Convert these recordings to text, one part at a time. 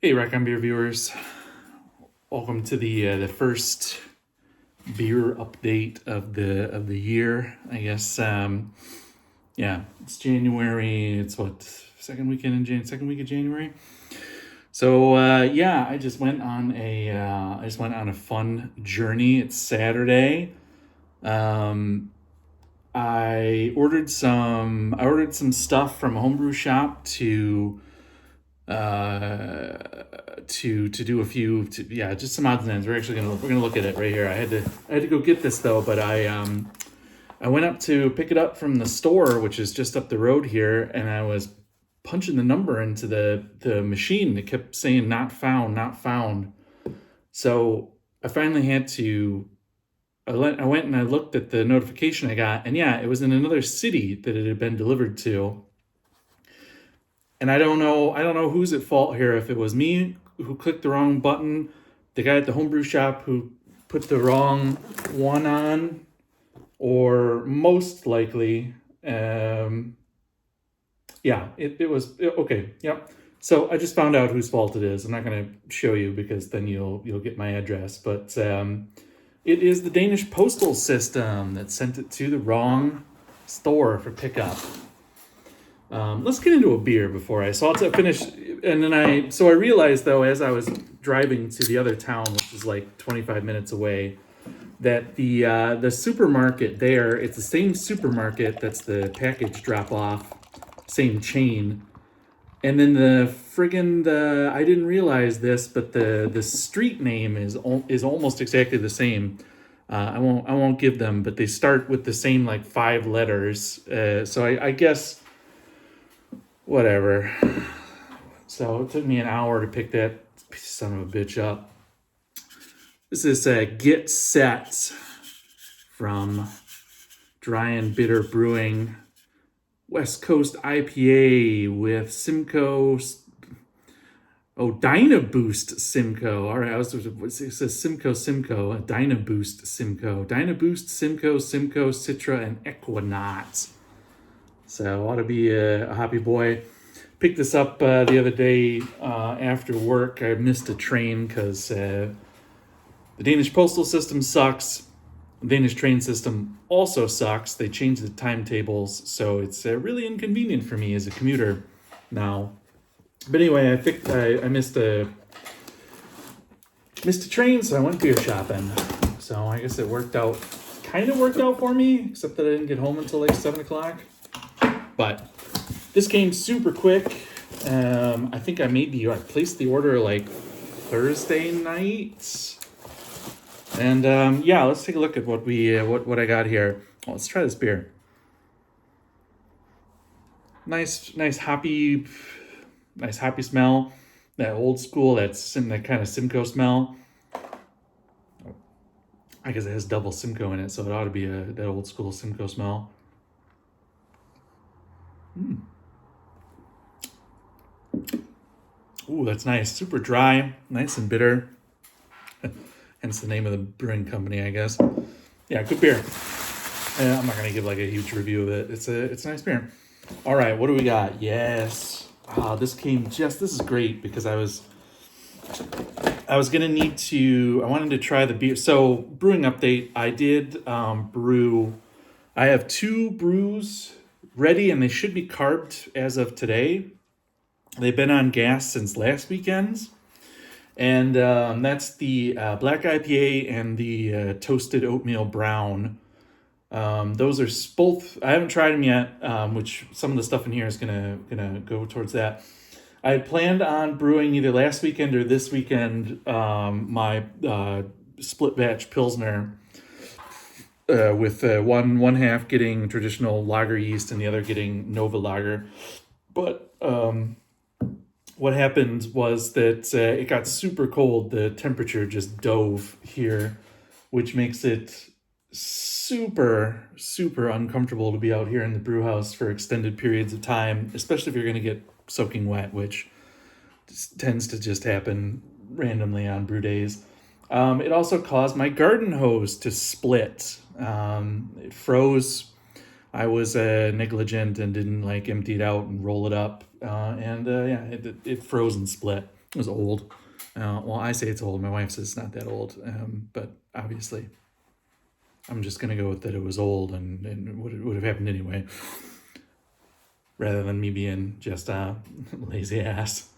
Hey, Rack on Beer viewers, welcome to the first beer update of the year. I guess yeah, it's January. It's what second week of January. So yeah, I just went on a fun journey. It's Saturday. Um, I ordered some stuff from a homebrew shop uh to do a few yeah, just some odds and ends. We're gonna look at it right here. I had to go get this though, but I went up to pick it up from the store, which is just up the road here, and I was punching the number into the machine. It kept saying not found, not found. So I finally had to I went and I looked at the notification I got, and yeah, it was in another city that it had been delivered to. And I don't know who's at fault here. If it was me who clicked the wrong button, the guy at the homebrew shop who put the wrong one on, or most likely, yeah, okay, yep. So I just found out whose fault it is. I'm not going to show you because then you'll get my address, but it is the Danish postal system that sent it to the wrong store for pickup. Let's get into a beer before I saw it finish, and then I realized though, as I was driving to the other town, which is like 25 minutes away, that the supermarket there, it's the same supermarket that's the package drop off, same chain, and then the I didn't realize this, but the street name is almost exactly the same. I won't give them, but they start with the same like 5 letters. So I guess whatever. So it took me an hour to pick that son of a bitch up. This is Get Set from Dry and Bitter Brewing, West Coast IPA with Simcoe. Oh, Dynaboost Simcoe. All right, it says Simcoe, Dynaboost Simcoe, Simcoe, Citra, and Equinaut. So ought to be a happy boy. Picked this up the other day after work. I missed a train because the Danish postal system sucks. The Danish train system also sucks. They changed the timetables, so it's really inconvenient for me as a commuter now. But anyway, I missed a train, so I went beer shopping. So I guess it kind of worked out for me, except that I didn't get home until like 7 o'clock. But this came super quick. I think I placed the order like Thursday night. And yeah, let's take a look at what I got here. Well, let's try this beer. Nice hoppy smell. That old school, that kind of Simcoe smell. I guess it has double Simcoe in it, so it ought to be that old school Simcoe smell. Ooh, that's nice. Super dry, nice and bitter. Hence the name of the brewing company, I guess. Yeah, good beer. I'm not gonna give like a huge review of it. It's a nice beer. All right, what do we got? Yes. This is great because I wanted to try the beer. So brewing update, I did brew. I have 2 brews ready, and they should be carved as of today. They've been on gas since last weekend. And that's the black IPA and the toasted oatmeal brown. Those are both. I haven't tried them yet, which some of the stuff in here is gonna go towards that. I had planned on brewing either last weekend or this weekend my split batch pilsner with one half getting traditional lager yeast and the other getting Nova lager, but what happened was that it got super cold. The temperature just dove here, which makes it super, super uncomfortable to be out here in the brew house for extended periods of time, especially if you're going to get soaking wet, which tends to just happen randomly on brew days. It also caused my garden hose to split. It froze. I was negligent and didn't like empty it out and roll it up. And yeah, it froze and split. It was old. Well, I say it's old. My wife says it's not that old. But obviously, I'm just gonna go with that it was old and would have happened anyway, rather than me being just a lazy ass.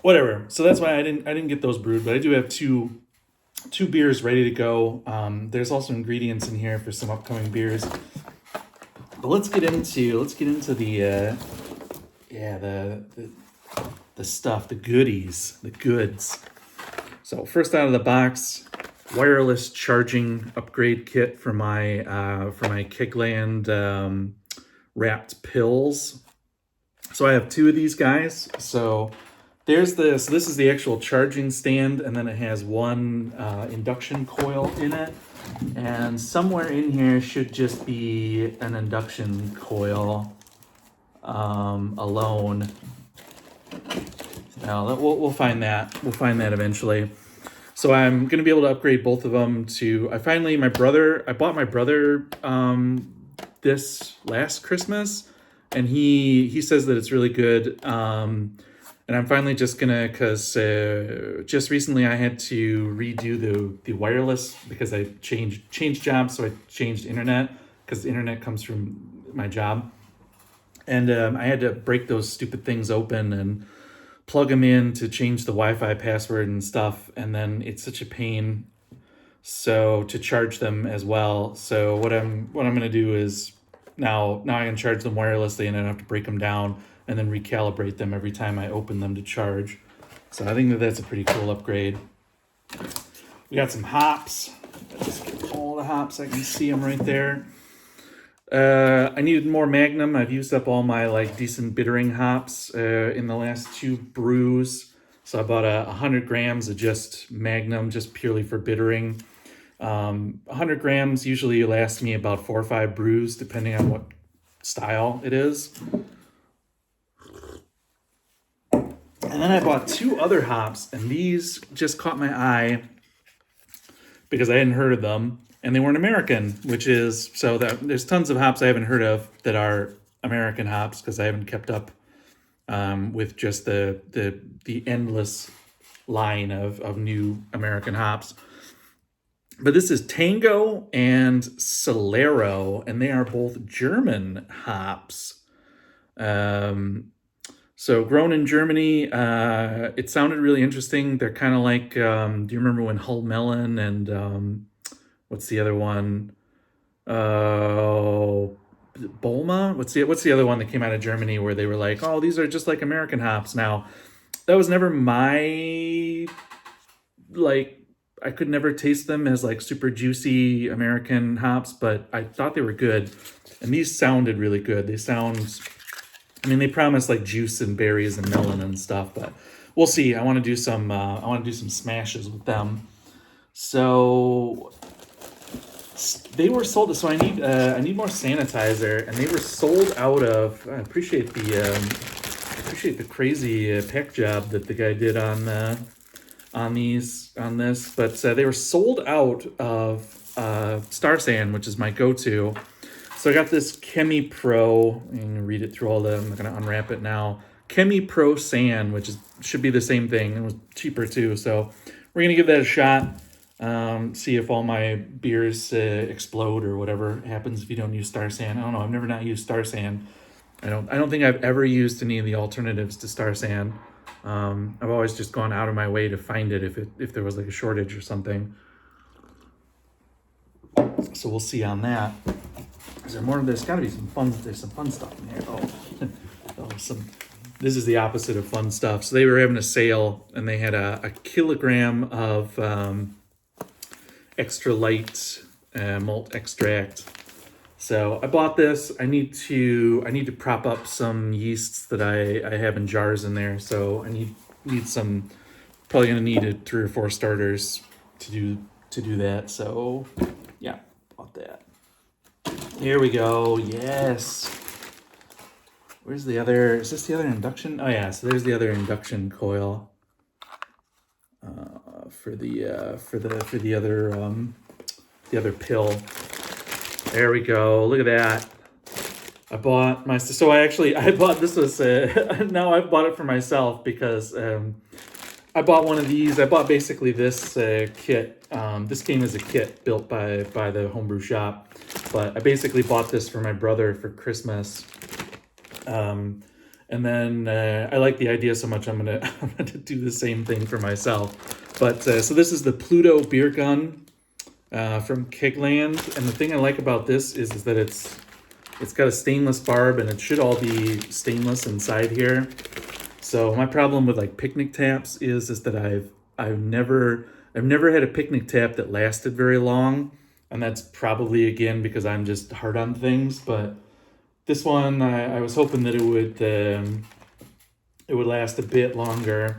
Whatever. So that's why I didn't get those brewed, but I do have two beers ready to go. There's also ingredients in here for some upcoming beers. But let's get into the the stuff, the goodies, the goods. So first out of the box, wireless charging upgrade kit for my Kigland wrapped pills. So I have two of these guys. So there's this. This is the actual charging stand, and then it has one induction coil in it. And somewhere in here should just be an induction coil alone. Now we'll find that. We'll find that eventually. So I'm gonna be able to upgrade both of them to. I bought my brother this last Christmas, and he says that it's really good. And I'm finally just gonna, cause just recently I had to redo the wireless because I changed jobs, so I changed internet because the internet comes from my job, and I had to break those stupid things open and plug them in to change the Wi-Fi password and stuff, and then it's such a pain. So to charge them as well. So what I'm gonna do is now I can charge them wirelessly, and I don't have to break them down and then recalibrate them every time I open them to charge. So I think that's a pretty cool upgrade. We got some hops. I just get all the hops. I can see them right there. I needed more Magnum. I've used up all my like decent bittering hops in the last two brews. So I bought 100 grams of just Magnum, just purely for bittering. 100 grams usually lasts me about 4 or 5 brews, depending on what style it is. And then I bought 2 other hops, and these just caught my eye because I hadn't heard of them, and they weren't American, which is so that there's tons of hops I haven't heard of that are American hops because I haven't kept up with just the endless line of new American hops. But this is Tango and Solero, and they are both German hops. So grown in Germany, it sounded really interesting. They're kind of like, do you remember when Hull Melon and what's the other one? Bolma? What's the other one that came out of Germany where they were like, oh, these are just like American hops. Now, that was never my, like, I could never taste them as like super juicy American hops, but I thought they were good. And these sounded really good. They promise like juice and berries and melon and stuff, but we'll see. I want to do some smashes with them. So they were sold. So I need more sanitizer, and they were sold out of. I appreciate the crazy pack job that the guy did on this, but they were sold out of Star San, which is my go-to. So I got this Chemi Pro. I'm gonna read it through all the. I'm not gonna unwrap it now. Chemi Pro San, which should be the same thing. It was cheaper too. So we're gonna give that a shot. See if all my beers explode or whatever happens if you don't use Star San. I don't know. I've never not used Star San. I don't think I've ever used any of the alternatives to Star San. I've always just gone out of my way to find it if there was like a shortage or something. So we'll see on that. Is there more? There's got to be some fun. There's some fun stuff in here. This is the opposite of fun stuff. So they were having a sale, and they had a kilogram of extra light malt extract. So I bought this. I need to prop up some yeasts that I have in jars in there. So I need some. Probably gonna need 3 or 4 starters to do that. So yeah, bought that. Here we go. Yes. Where's the other? Is this the other induction? Oh yeah. So there's the other induction coil for the other pill. There we go. Look at that. I bought my so I bought this was now I bought it for myself because I bought one of these. I bought basically this kit. This came as a kit built by the homebrew shop, but I basically bought this for my brother for Christmas. And then I like the idea so much, I'm gonna I'm gonna do the same thing for myself. But so this is the Pluto beer gun from Kegland, and the thing I like about this is that it's got a stainless barb, and it should all be stainless inside here. So my problem with like picnic taps is that I've never had a picnic tap that lasted very long, and that's probably again because I'm just hard on things. But this one I was hoping that it would last a bit longer,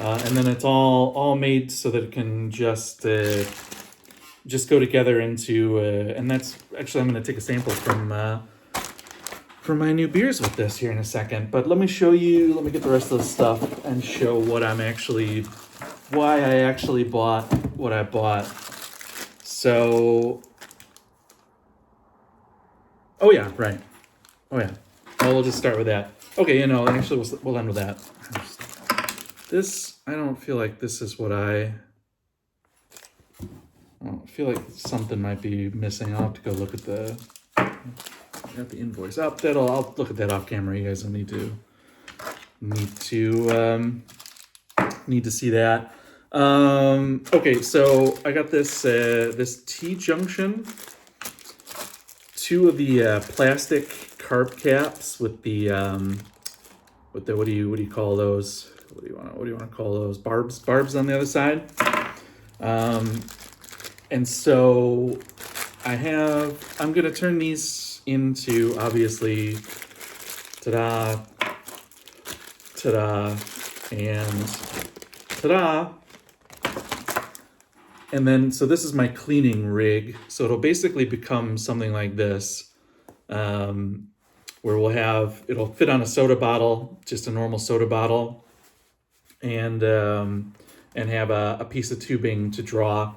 and then it's all made so that it can just go together into and that's actually I'm going to take a sample from my new beers with this here in a second. But let me get the rest of the stuff and show why I actually bought what I bought. So, oh yeah, right. Oh yeah. Well, we'll just start with that. Okay, actually we'll end with that. This, I don't feel like this is what I feel like something might be missing. I'll have to go look at I got the invoice up. I'll look at that off camera. You guys don't need to see that. Okay, so I got this T-junction, two of the plastic carb caps with the what do you call those? What do you want to call those? Barbs on the other side. And so I'm gonna turn these into, obviously, ta-da, and ta-da. And then, so this is my cleaning rig. So it'll basically become something like this, where it'll fit on a soda bottle, just a normal soda bottle, and have a piece of tubing to draw.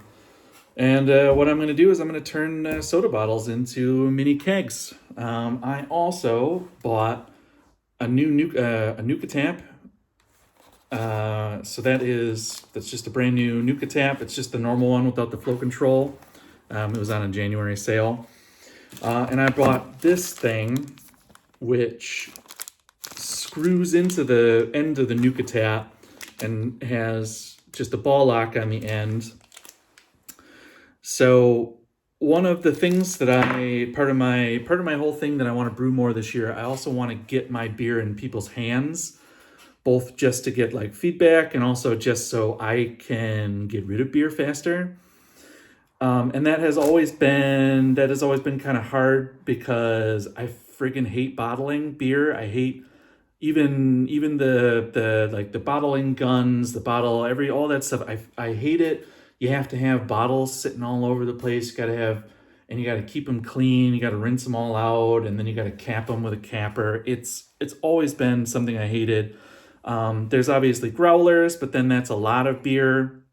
And what I'm going to do is I'm going to turn soda bottles into mini kegs. I also bought a new Nuka tap. So that's just a brand new Nuka tap. It's just the normal one without the flow control. It was on a January sale. And I bought this thing, which screws into the end of the Nuka tap and has just a ball lock on the end. So one of the things that part of my whole thing that I want to brew more this year, I also want to get my beer in people's hands, both just to get like feedback and also just so I can get rid of beer faster. And that has always been kind of hard because I friggin' hate bottling beer. I hate even the like the bottling guns, all that stuff. I hate it. You have to have bottles sitting all over the place. You got to keep them clean. You got to rinse them all out, and then you got to cap them with a capper. It's always been something I hated. There's obviously growlers, but then that's a lot of beer,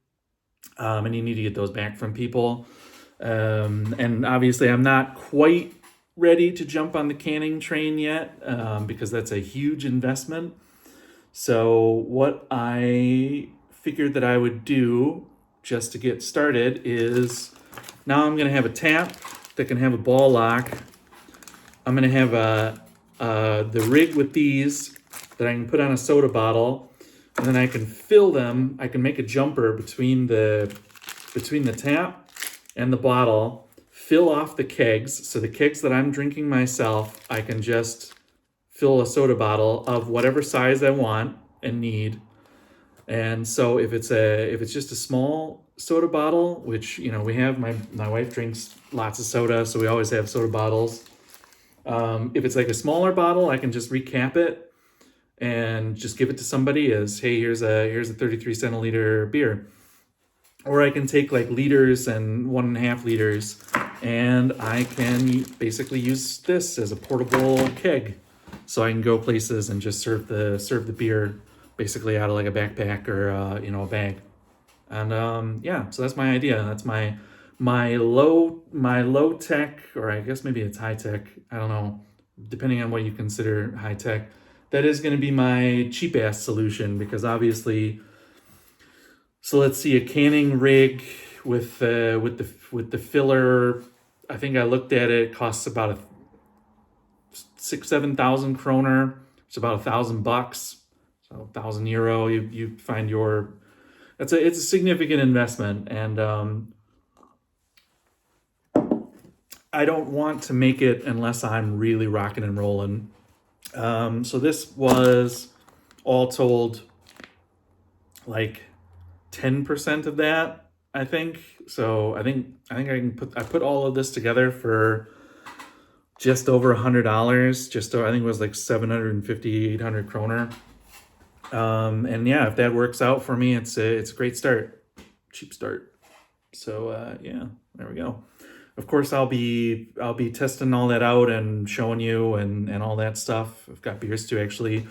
and you need to get those back from people. And obviously, I'm not quite ready to jump on the canning train yet, because that's a huge investment. So what I figured that I would do just to get started is now I'm going to have a tap that can have a ball lock. I'm going to have the rig with these that I can put on a soda bottle, and then I can fill them. I can make a jumper between the tap and the bottle, fill off the kegs. So the kegs that I'm drinking myself, I can just fill a soda bottle of whatever size I want and need. And so if it's just a small soda bottle, which we have, my wife drinks lots of soda, so we always have soda bottles. If it's like a smaller bottle, I can just recap it and just give it to somebody as, hey, here's a 33 centiliter beer. Or I can take like liters and 1.5 liters, and I can basically use this as a portable keg, so I can go places and just serve the beer basically out of like a backpack or a bag. And so that's my idea. That's my low tech, or I guess maybe it's high tech, I don't know, depending on what you consider high tech. That is going to be my cheap ass solution because obviously. So let's see, a canning rig with the filler. I think I looked at it. It costs about a 6-7 thousand kroner. It's about $1,000. So €1,000. You find your. It's a significant investment, and I don't want to make it unless I'm really rocking and rolling. So this was all told like 10% of that, I think. So I put all of this together for just over $100. I think it was like 750, 800 kroner. And yeah, if that works out for me, it's a great start, cheap start. So yeah, there we go. Of course, I'll be testing all that out and showing you and all that stuff. I've got beers to actually,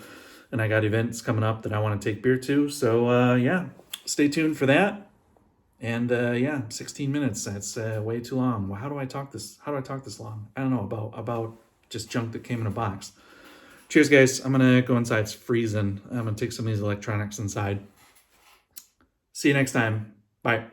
and I got events coming up that I want to take beer to. So yeah, stay tuned for that. And yeah, 16 minutes. That's way too long. How do I talk this long? I don't know, about just junk that came in a box. Cheers, guys. I'm gonna go inside. It's freezing. I'm gonna take some of these electronics inside. See you next time. Bye.